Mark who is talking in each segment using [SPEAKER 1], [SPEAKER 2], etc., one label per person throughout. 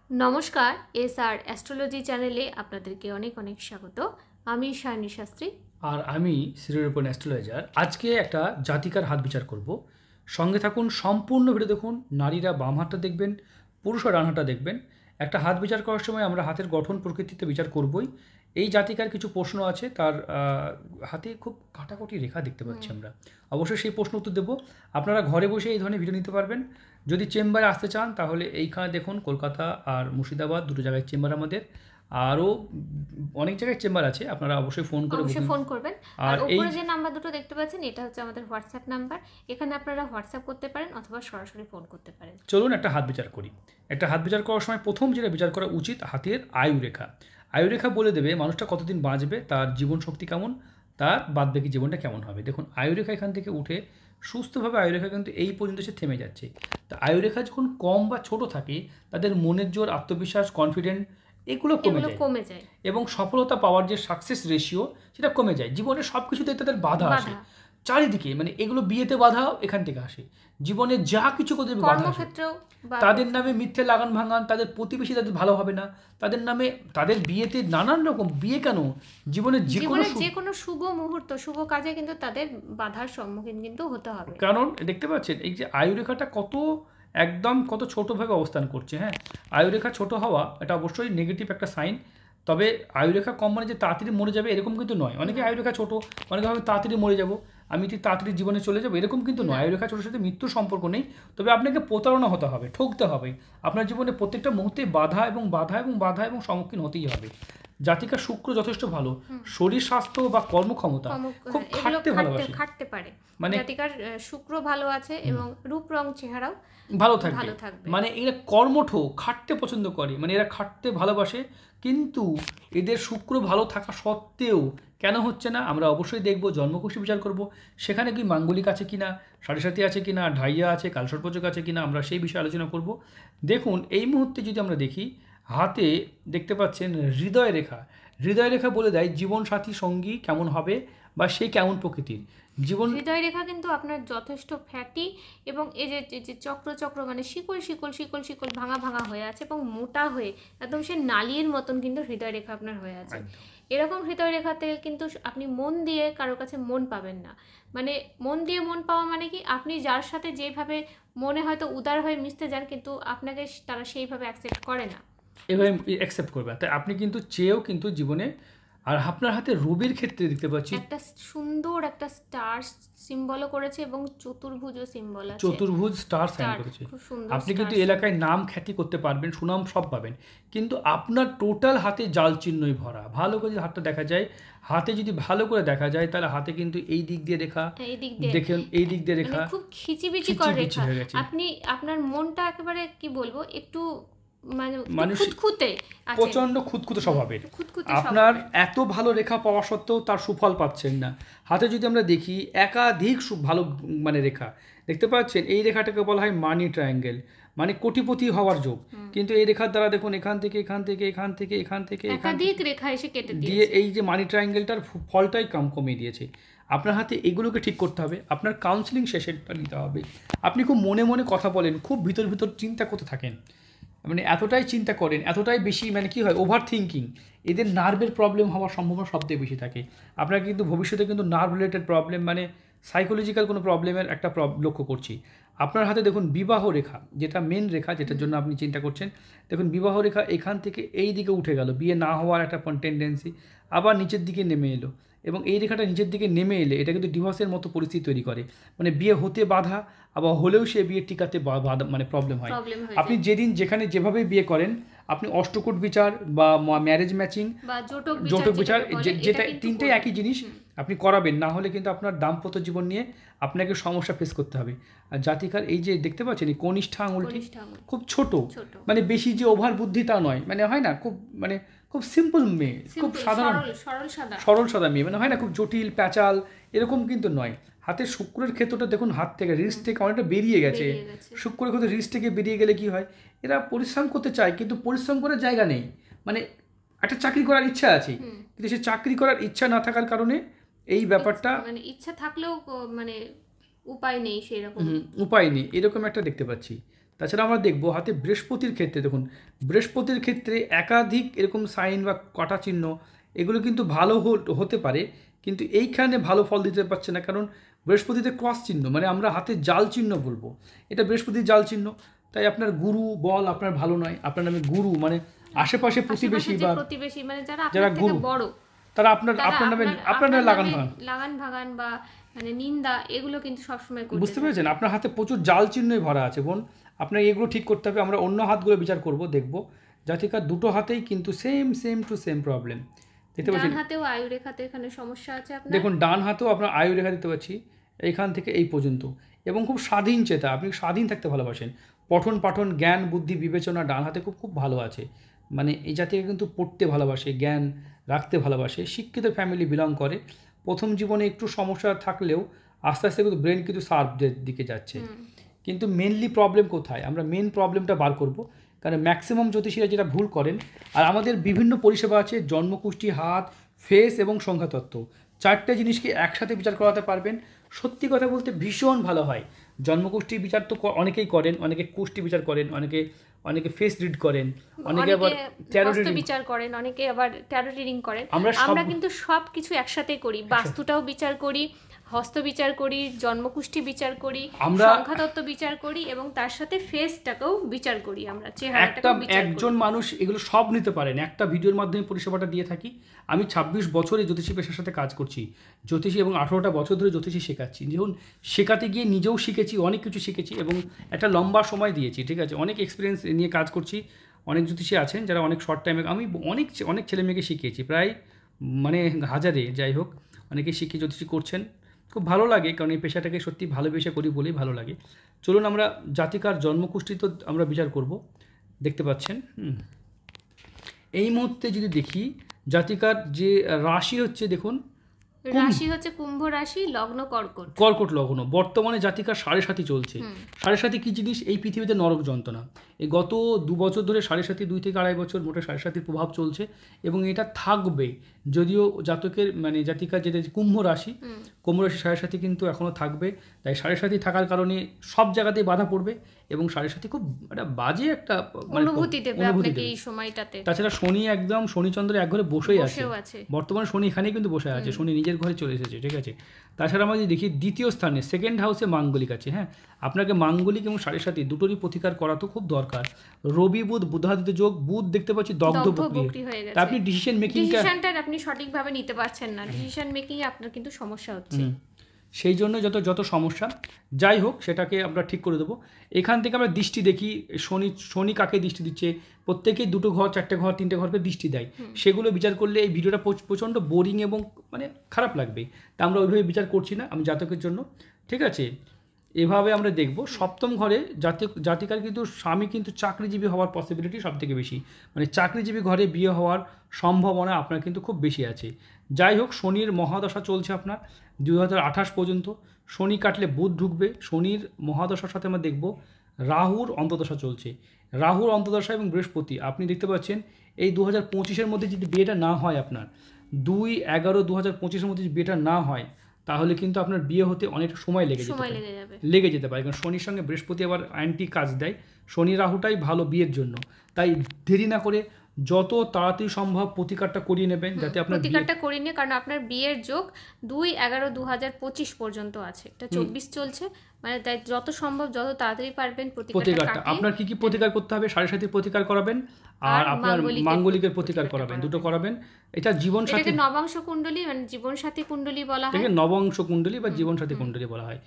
[SPEAKER 1] নমস্কার, SR astrology চ্যানেলে আপনাদেরকে অনেক অনেক স্বাগত। আমি শায়নী শাস্ত্রী
[SPEAKER 2] আর আমি শ্রীরূপন অ্যাস্ট্রোলজার। আজকে একটা জাতিকার হাত বিচার করব। সঙ্গে থাকুন, সম্পূর্ণ ভিডিও দেখুন। নারীরা বাম হাতটা দেখবেন, পুরুষরা ডান হাতটা দেখবেন। একটা হাত বিচার করার সময় আমরা হাতের গঠন প্রকৃতিতে বিচার করবই। এই জাতিকার কিছু প্রশ্ন আছে, তার হাতে খুব কাটাকুটি রেখা দেখতে পাচ্ছি আমরা। অবশ্যই সেই প্রশ্ন উত্তর দেবো। আপনারা ঘরে বসে এই ধরনের ভিডিও নিতে পারবেন। যদি চেম্বারে আসতে চান তাহলে এইখানে দেখুন, কলকাতা আর মুর্শিদাবাদ দুটো জায়গায় চেম্বার আমাদের। আরও অনেক জায়গায় চেম্বার আছে, আপনারা অবশ্যই ফোন করে
[SPEAKER 1] অবশ্যই ফোন করবেন। আর উপরে যে নাম্বার দুটো দেখতে পাচ্ছেন এটা হচ্ছে আমাদের হোয়াটসঅ্যাপ নাম্বার। এখানে আপনারা হোয়াটসঅ্যাপ করতে পারেন অথবা সরাসরি ফোন করতে পারেন।
[SPEAKER 2] চলুন একটা হাত বিচার করি। একটা হাত বিচার করার সময় প্রথম যেটা বিচার করা উচিত, হাতের আয়ুরেখা। আয়ুরেখা বলে দেবে মানুষটা কতদিন বাঁচবে, তার জীবন শক্তি কেমন, তার বাদবাকি জীবনটা কেমন হবে। দেখুন, আয়ুরেখা এখান থেকে উঠে সুস্থভাবে আয়ুরেখা কিন্তু এই পর্যন্ত সে থেমে যাচ্ছে। তা আয়ুরেখা যখন কম বা ছোট থাকে, তাদের মনের জোর, আত্মবিশ্বাস, কনফিডেন্ট এগুলো কমে যায় এবং সফলতা পাওয়ার যে সাকসেস রেশিও সেটা কমে যায়। জীবনের সব কিছুতে তাদের বাধা আসে চারিদিকে, মানে এগুলো বিয়েতে বাধা এখান থেকে আসে, জীবনে যা কিছু করতে বাধা আসে। তাদের নামে মিথ্যে লাগান ভাঙান, তাদের প্রতিবেশী তাদের ভালো হবে না, তাদের নামে তাদের বিয়েতে নানান রকম, বিয়ে কেন, জীবনের যে কোনো
[SPEAKER 1] শুভ মুহূর্ত, শুভ কাজে কিন্তু তাদের বাধার সম্মুখীন কিন্তু হতে হবে।
[SPEAKER 2] কারণ দেখতে পাচ্ছেন এই যে আয়ুরেখাটা কত ছোটোভাবে অবস্থান করছে। হ্যাঁ, আয়ুরেখা ছোট হওয়া এটা অবশ্যই নেগেটিভ একটা সাইন। তবে আয়ুরেখা কম মানে যে তাড়াতাড়ি মরে যাবে এরকম কিন্তু নয়। অনেকে আয়ুরেখা ছোট, অনেকে ভাবে তাড়াতাড়ি মরে যাব, আমি তাড়াতাড়ি জীবনে চলে যাবো, এরকম কিন্তু নয়। আয়ুরেখা ছোটোর সাথে মৃত্যুর সম্পর্ক নেই। তবে আপনাকে প্রতারণা হতে হবে, ঠকতে হবে। আপনার জীবনে প্রত্যেকটা মুহূর্তে বাধা এবং সম্মুখীন হতেই হবে। জাতিকা শুক্র যথেষ্ট ভালো, শরীর স্বাস্থ্য বা কর্মক্ষমতা খুব
[SPEAKER 1] খাটতে পারে। মানে জাতিকার শুক্র ভালো আছে এবং রূপ রং চেহারাও
[SPEAKER 2] ভালো থাকবে। মানে এরা কর্মঠ, খাটতে পছন্দ করে, মানে এরা খাটতে ভালোবাসে। কিন্তু এদের শুক্র ভালো থাকা সত্ত্বেও কেন হচ্ছে না আমরা অবশ্যই দেখব, জন্মকুষ্ঠী বিচার করব। সেখানে কি মাঙ্গলিক আছে কিনা, সাড়ে সাথী আছে কিনা, ঢাইয়া আছে, কালসর্পযোগ আছে কিনা, আমরা সেই বিষয়ে আলোচনা করব। দেখুন, এই মুহূর্তে যদি আমরা দেখি, হাতে দেখতে পাচ্ছেন হৃদয় রেখা বলে দেয় জীবনসাথী সঙ্গী কেমন হবে বা সে কেমন প্রকৃতির।
[SPEAKER 1] হৃদয় রেখা কিন্তু আপনার যথেষ্ট ফ্যাটি এবং এই যে চক্র মানে শিকল ভাঙা হয়ে আছে এবং মোটা হয়ে একদম সে নালির মতন কিন্তু হৃদয় রেখা আপনার হয়ে আছে। এরকম হৃদয় রেখাতে কিন্তু আপনি মন দিয়ে কারোর কাছে মন পাবেন না। মানে মন দিয়ে মন পাওয়া মানে কি, আপনি যার সাথে যেভাবে মনে হয়তো উদার হয়ে মিশতে যান, কিন্তু আপনাকে তারা সেইভাবে অ্যাকসেপ্ট করে না,
[SPEAKER 2] এভাবে অ্যাকসেপ্ট করবে। তাই আপনি কিন্তু চেয়েও কিন্তু জীবনে। আর আপনার হাতে রবির ক্ষেত্রে দেখতে পাচ্ছি
[SPEAKER 1] একটা সুন্দর একটা স্টার সিম্বলও করেছে এবং চতুর্ভুজ সিম্বল আছে,
[SPEAKER 2] চতুর্ভুজ স্টার সাইন করেছে। আপনি কিন্তু এলাকায় নাম খ্যাতি করতে পারবেন, সুনাম সব পাবেন, কিন্তু আপনার টোটাল হাতে জাল চিহ্নই ভরা। ভালো করে হাতটা দেখা যায়, হাতে যদি ভালো করে দেখা যায় তাহলে হাতে কিন্তু এই দিক দিয়ে রেখা, দেখুন এই দিক দিয়ে রেখা
[SPEAKER 1] খুব খিচিবিচি করে রেখা। আপনি আপনার মনটা একেবারে কি বলবো, একটু
[SPEAKER 2] প্রচন্ড খুঁতখুঁতে স্বভাবের। আপনার এত ভালো রেখা পাওয়া সত্ত্বেও তার সুফল পাচ্ছেন না। হাতে যদি আমরা দেখি একাধিক ভালো মানে রেখা দেখতে পাচ্ছেন, এই রেখাটাকে বলা হয় মানি ট্রায়াঙ্গেল, মানে কোটিপতি হওয়ার যোগ। কিন্তু এই রেখার দ্বারা দেখুন এখান থেকে
[SPEAKER 1] একাধিক রেখা এসে কেটে
[SPEAKER 2] দিয়ে এই যে মানি ট্রায়াঙ্গেলটার ফলটাই কমিয়ে দিয়েছে। আপনার হাতে এগুলোকে ঠিক করতে হবে, আপনার কাউন্সিলিং সেশনটা নিতে হবে। আপনি খুব মনে মনে কথা বলেন, খুব ভিতর চিন্তা করতে থাকেন, মানে এতটাই চিন্তা করেন, এতটাই বেশি, মানে কি হয় ওভার থিঙ্কিং। এদের নার্ভের প্রবলেম হওয়ার সম্ভাবনা সবথেকে বেশি থাকে। আপনার কিন্তু ভবিষ্যতে কিন্তু নার্ভ রিলেটেড প্রবলেম, মানে সাইকোলজিক্যাল কোনো প্রবলেমের একটা লক্ষ্য করছি। আপনার হাতে দেখুন বিবাহ রেখা, যেটা মেন রেখা, যেটার জন্য আপনি চিন্তা করছেন। দেখুন বিবাহ রেখা এখান থেকে এই দিকে উঠে গেল, বিয়ে না হওয়ার একটা টেন্ডেন্সি, আবার নিচের দিকে নেমে এলো। এবং এই রেখাটা নিচের দিকে নেমে এলে এটা কিন্তু ডিভোর্সের মতো পরিস্থিতি তৈরি করে, মানে বিয়ে হতে বাধা, আবার হলেও সে বিয়ে টিকাতে বাধা, মানে প্রবলেম হয়। আপনি যেদিন যেখানে যেভাবে বিয়ে করেন, আপনি অষ্টকূট বিচার বা ম্যারেজ ম্যাচিং বা জটক বিচার, যেটা তিনটেই একই জিনিস, আপনি করাবেন। না হলে কিন্তু আপনার দাম্পত্য জীবন নিয়ে আপনাকে সমস্যা ফেস করতে হবে। আর জাতিকার এই যে দেখতে পাচ্ছেন এই কনিষ্ঠা আঙুলটি খুব ছোট, মানে বেশি যে ওভার বুদ্ধি তা নয়, মানে হয় না খুব সিম্পল মেয়ে, খুব সাধারণ সরল সাদা মেয়ে, মানে হয় না খুব জটিল প্যাচাল, এরকম কিন্তু নয়। হাতের শুক্রের ক্ষেত্রটা দেখুন, হাত থেকে রিস্ট থেকে অনেকটা বেরিয়ে গেছে। শুক্রের ক্ষেত্রে রিস্ট থেকে বেরিয়ে গেলে কি হয়, এরা পরিশ্রম করতে চায় কিন্তু পরিশ্রম করার জায়গা নেই। মানে একটা চাকরি করার ইচ্ছা আছে, কিন্তু সে চাকরি করার ইচ্ছা না থাকার কারণে এই ব্যাপারটা,
[SPEAKER 1] মানে ইচ্ছা থাকলেও মানে উপায় নেই, সেরকম
[SPEAKER 2] উপায় নেই, এরকম একটা দেখতে পাচ্ছি। তাছাড়া আমরা দেখব হাতে বৃহস্পতির ক্ষেত্রে, দেখুন বৃহস্পতির ক্ষেত্রে একাধিক এরকম সাইন বা কাটা চিহ্ন এগুলো কিন্তু ভালো হতে পারে, কিন্তু এইখানে ভালো ফল দিতে পারছে না, কারণ বৃহস্পতিতে ক্রস চিহ্ন, মানে আমরা হাতে জাল চিহ্ন বলবো, এটা বৃহস্পতির জাল চিহ্ন। তাই আপনার গুরু বল আপনার ভালো নয়, আপনার নামে গুরু মানে আশেপাশে প্রতিবেশী বা
[SPEAKER 1] প্রতিবেশী মানে যারা
[SPEAKER 2] যারা
[SPEAKER 1] আপনার থেকে
[SPEAKER 2] গুরু
[SPEAKER 1] বড়,
[SPEAKER 2] তারা আপনার নামে
[SPEAKER 1] লাগান ভাগান বা মানে নিন্দা এগুলো কিন্তু সবসময় করতে
[SPEAKER 2] বুঝতে পেরেছেন। আপনার হাতে প্রচুর জাল চিহ্নই ভরা আছে বোন, আপনার এগুলো ঠিক করতে হবে। আমরা অন্য হাতগুলো বিচার করব, দেখব জাতিকার দুটো হাতেই কিন্তু সেম প্রবলেম দেখতে পাচ্ছেন।
[SPEAKER 1] ডান হাতেও আয়ু রেখাতে এখানে সমস্যা আছে আপনার,
[SPEAKER 2] দেখুন ডান হাতেও আপনার আয়ু রেখা দিতে পাচ্ছি এইখান থেকে এই পর্যন্ত, এবং খুব স্বাধীন চেতা, আপনি স্বাধীন থাকতে ভালোবাসেন, পঠন পাঠন জ্ঞান বুদ্ধি বিবেচনা ডান হাতে খুব ভালো আছে, মানে এই জাতিকে কিন্তু পড়তে ভালোবাসে, জ্ঞান রাখতে ভালোবাসে, শিক্ষিত ফ্যামিলি বিলং করে। প্রথম জীবনে একটু সমস্যা থাকলেও আস্তে আস্তে কিন্তু ব্রেন কিন্তু সার্ভের দিকে যাচ্ছে। কিন্তু মেনলি প্রবলেম কোথায়, আমরা মেন প্রবলেমটা বার করব, কারণ ম্যাক্সিমাম জ্যোতিষীরা যেটা ভুল করেন। আর আমাদের বিভিন্ন পরিষেবা আছে, জন্মকুষ্ঠি, হাত, ফেস এবং সংখ্যাতত্ত্ব, চারটে জিনিসকে একসাথে বিচার করাতে পারবেন। সত্যি কথা বলতে ভীষণ ভালো হয়। জন্মকুষ্ঠির বিচার তো অনেকেই করেন, অনেকে কুষ্টি বিচার করেন, অনেকে ফেস রিড করেন, অনেকে আবার ট্যারো
[SPEAKER 1] বিচার করেন, অনেকে আবার ট্যারো রিডিং করেন। আমরা কিন্তু সব কিছু একসাথে করি, বাস্তুটাও বিচার করি, হস্ত বিচার করি, জন্মকুষ্ঠি বিচার করি, সংখ্যাতত্ত্ব বিচার করি এবং তার সাথে ফেসটাকেও বিচার করি, আমরা চেহারাটাকেও বিচার করি।
[SPEAKER 2] একজন মানুষ এগুলো সব নিতে পারেন, একটা ভিডিওর মাধ্যমে পরিষেবাটা দিয়ে থাকি। আমি 26 বছরে জ্যোতিষী পেশার সাথে কাজ করছি, জ্যোতিষী, এবং 18টা বছর ধরে জ্যোতিষী শেখাচ্ছি। যেমন শেখাতে গিয়ে নিজেও শিখেছি, অনেক কিছু শিখেছি এবং একটা লম্বা সময় দিয়েছি, ঠিক আছে, অনেক এক্সপিরিয়েন্স নিয়ে কাজ করছি। অনেক জ্যোতিষী আছেন যারা অনেক শর্ট টাইমে, আমি অনেক ছেলে মেয়েকে শিখিয়েছি, প্রায় মানে হাজারে, যাই হোক অনেকে শিখিয়ে জ্যোতিষী করছেন। খুব ভালো লাগে, কারণ এই পেশাটাকে সত্যি ভালোবেসে করি বলেই ভালো লাগে। চলুন আমরা জাতিকার জন্মকুষ্ঠি তো আমরা বিচার করব, দেখতে পাচ্ছেন। এই মুহূর্তে যদি দেখি জাতিকার যে রাশি হচ্ছে, দেখুন
[SPEAKER 1] রাশি হচ্ছে কুম্ভ রাশি, লগ্ন
[SPEAKER 2] কর্কট লগ্ন। বর্তমানে জাতিকার 7.5 চলছে। 7.5 কি জিনিস, এই পৃথিবীতে নরক যন্ত্রণা। এই গত 2 বছর ধরে 7.5, 2 থেকে 2.5 বছর মোটে 7.5 প্রভাব চলছে এবং এটা থাকবে। যদিও জাতকের মানে জাতিকার যেটা কুম্ভ রাশি 7.5 কিন্তু এখনও থাকবে। তাই 7.5 থাকার কারণে সব জায়গাতেই বাধা পড়বে এবং 7.5 খুব একটা বাজে একটা
[SPEAKER 1] অনুভূতি দেবে আপনাকে এই সময়টাতে।
[SPEAKER 2] তাছাড়া শনি একদম, শনিচন্দ্র এক ঘরে বসেই আছে বর্তমানে। শনি এখানেই কিন্তু বসে আছে, শনি নিজের ঘরে চলে এসেছে, ঠিক আছে। তাছাড়া আমরা যদি দেখি দ্বিতীয় স্থানে সেকেন্ড হাউসে মাঙ্গলিক আছে। হ্যাঁ, আপনাকে মাঙ্গলিক এবং 7.5 দুটোরই প্রতিকার করা তো খুব দরকার। রবি বুধ বুধাদিত্য যোগ, বুধ দেখতে পাচ্ছি দগ্ধ বকরি হয়ে গেছে। আপনি ডিসিশনটা
[SPEAKER 1] আপনি সঠিকভাবে নিতে পারছেন না, ডিসিশন মেকিং এ আপনার কিন্তু সমস্যা হচ্ছে।
[SPEAKER 2] সেই জন্য যত সমস্যা, যাই হোক সেটাকে আমরা ঠিক করে দেবো। এখান থেকে আমরা দৃষ্টি দেখি, শনি কাকে দৃষ্টি দিচ্ছে, প্রত্যেকেই 2 ঘর 4টে ঘর 3টে ঘরকে দৃষ্টি দেয়। সেগুলো বিচার করলে এই ভিডিওটা প্রচণ্ড বোরিং এবং মানে খারাপ লাগবে, তা আমরা ওইভাবে বিচার করছি না আমি জাতকের জন্য, ঠিক আছে। এভাবে আমরা দেখব সপ্তম ঘরে জাতিকার কিন্তু স্বামী কিন্তু চাকরিজীবী হওয়ার পসিবিলিটি সবথেকে বেশি, মানে চাকরিজীবী ঘরে বিয়ে হওয়ার সম্ভাবনা আপনার কিন্তু খুব বেশি আছে। যাই হোক, শনির মহাদশা চলছে আপনার 2028 পর্যন্ত। শনি কাটলে বুধ ঢুকবে, শনির মহাদশার সাথে আমরা দেখব রাহুর অন্তর্দশা চলছে। রাহুর অন্তর্দশা এবং বৃহস্পতি আপনি দেখতে পাচ্ছেন এই 2025-এর মধ্যে যদি বিয়েটা না হয়, আপনার 2/11/2025-এর মধ্যে যদি বিয়েটা না হয়, তাহলে কিন্তু আপনার বিয়ে হতে অনেক সময় লেগে যেতে পারে, কারণ শনির সঙ্গে বৃহস্পতি আবার অ্যান্টি কাজ দেয়। শনি রাহুটাই ভালো বিয়ের জন্য, তাই দেরি না করে যত তাড়াতাড়ি সম্ভব প্রতিকারটা করিয়ে নেবেন, যাতে আপনার
[SPEAKER 1] প্রতিকারটা করিয়ে নিয়ে, কারণ আপনার বিয়ের যোগ 2/11/2025 পর্যন্ত আছে, এটা 24 চলছে, মানে তাই যত সম্ভব যত তাড়াতাড়ি পারবেন প্রতিকারটা।
[SPEAKER 2] আপনার কি প্রতিকার করতে হবে, 7.5 প্রতিকার করাবেন আর আপনার মাঙ্গলিকের প্রতিকার করাবেন, দুটো করাবেন। এটা জীবন সাথী,
[SPEAKER 1] এটাকে নবাংশ কুণ্ডলী মানে জীবন সাথী কুণ্ডলী বলা হয়,
[SPEAKER 2] এটাকে নবাংশ কুণ্ডলী বা জীবন সাথী কুণ্ডলী বলা হয়।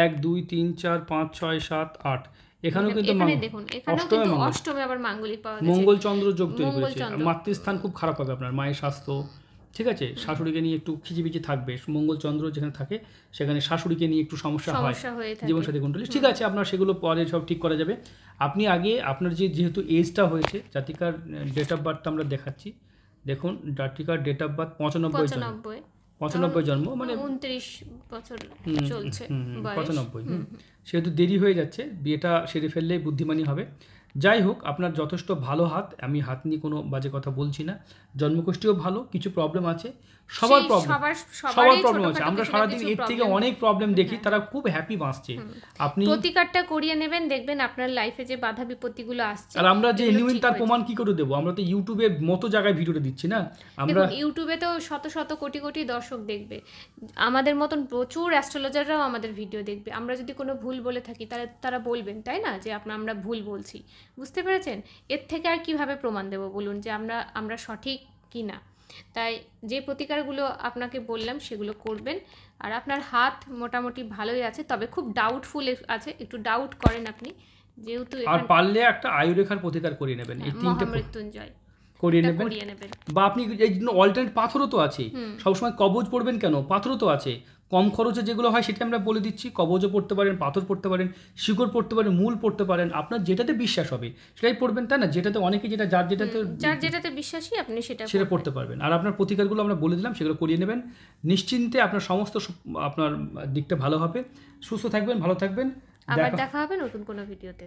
[SPEAKER 2] 1 2 3 4 5 6 7 8 এখানেও কিন্তু
[SPEAKER 1] দেখুন, এখানেও কিন্তু অষ্টমে আবার মাঙ্গলিক পাওয়া গেছে,
[SPEAKER 2] মঙ্গল চন্দ্র যোগ তৈরি করেছে। মাতৃস্থান খুব খারাপ হবে আপনার, মায়ের স্বাস্থ্য, ঠিক আছে, শাশুড়িকে নিয়ে একটু খিচিবিচি থাকবে। মঙ্গল চন্দ্র যেখানে থাকে সেখানে শাশুড়িকে নিয়ে একটু সমস্যা হয় জীবনসাথী কুণ্ডলী, ঠিক আছে। আপনার সেগুলো পরে সব ঠিক করা যাবে। আপনি আগে আপনার যেহেতু এজটা হয়েছে, জাতিকার ডেট অফ বার্থটা আমরা দেখাচ্ছি। দেখুন জাতিকার ডেট অফ বার্থ 95 জন্ম, মানে
[SPEAKER 1] 29 বছর চলছে
[SPEAKER 2] 95। সেহেতু দেরি হয়ে যাচ্ছে, বিয়েটা সেরে ফেললেই বুদ্ধিমানী হবে। যাই হোক, আপনার যথেষ্ট ভালো হাত, আমি হাত নিয়ে কোনো বাজে কথা বলছি না, জন্মকুষ্ঠিও ভালো, কিছু প্রবলেম আছে, সবার
[SPEAKER 1] সেই
[SPEAKER 2] প্রবলেম, সবার
[SPEAKER 1] সবারই
[SPEAKER 2] প্রবলেম আছে,
[SPEAKER 1] ছোটখাটো
[SPEAKER 2] আমরা
[SPEAKER 1] কিছু না
[SPEAKER 2] সারাদিন
[SPEAKER 1] কিছু
[SPEAKER 2] এর থেকে
[SPEAKER 1] problem
[SPEAKER 2] অনেক প্রবলেম দেখি,
[SPEAKER 1] হ্যাঁ।
[SPEAKER 2] তারা খুব হ্যাপি বাঁচছে। আপনি
[SPEAKER 1] প্রতিকারটা করিয়ে নেবেন, দেখবেন আপনার লাইফে যে বাধা বিপত্তিগুলো আসছে
[SPEAKER 2] আর আমরা যে
[SPEAKER 1] এগুলো
[SPEAKER 2] নিউন
[SPEAKER 1] ঠিক
[SPEAKER 2] তার
[SPEAKER 1] হয়ে
[SPEAKER 2] প্রমাণ কি করে দেবো? আমরা তো ইউটিউবে মতো জায়গায় ভিডিওটা দিচ্ছি না, আমরা
[SPEAKER 1] দেখুন ইউটিউবে তো শত শত কোটি কোটি দর্শক দেখবে, আমাদের মতন প্রচুর অ্যাস্ট্রোলজাররাও আমাদের ভিডিও দেখবে, আমরা যদি কোনো ভুল বলে থাকি তাহলে তারা বলবেন, তাই না, যে আমরা ভুল বলছি, বুঝতে পেরেছেন? এর থেকে আর কিভাবে প্রমাণ দেবো বলুন যে আমরা সঠিক কি না? তাই যে প্রতিকারগুলো আপনাকে বললাম সেগুলো করবেন। আর আপনার হাত মোটামুটি ভালোই আছে, তবে খুব ডাউটফুল আছে, একটু ডাউট করেন আপনি, যেহেতু
[SPEAKER 2] আর পারলে একটা আয়ুরেখার প্রতিকার করিয়ে নেবেন, এই তিনটে
[SPEAKER 1] মহামৃত্যুঞ্জয়
[SPEAKER 2] করিয়ে
[SPEAKER 1] এটা
[SPEAKER 2] নেবেন।
[SPEAKER 1] করিয়ে নেবেন।
[SPEAKER 2] বা আপনি এই জন্য অল্টারনেট পাথরও তো আছে, সবসময় কবজ পড়বেন কেন? পাথরও তো আছে, কম খরচে যেগুলো হয় সেটা আমরা বলে দিচ্ছি, কবজও পড়তে পারেন, পাথর পড়তে পারেন, শিকড় পড়তে পারেন, মূল পড়তে পারেন, আপনার যেটাতে বিশ্বাস হবে সেটাই পড়বেন, তাই না? যেটাতে অনেকে যার
[SPEAKER 1] যেটাতে বিশ্বাসী আপনি সেটা
[SPEAKER 2] সেটা পড়তে পারবেন। আর আপনার প্রতিকারগুলো আমরা বলে দিলাম, সেগুলো করিয়ে নেবেন, নিশ্চিন্তে আপনার সমস্ত আপনার দিকটা ভালো হবে। সুস্থ থাকবেন, ভালো থাকবেন,
[SPEAKER 1] আবার দেখা হবে নতুন কোনো ভিডিওতে।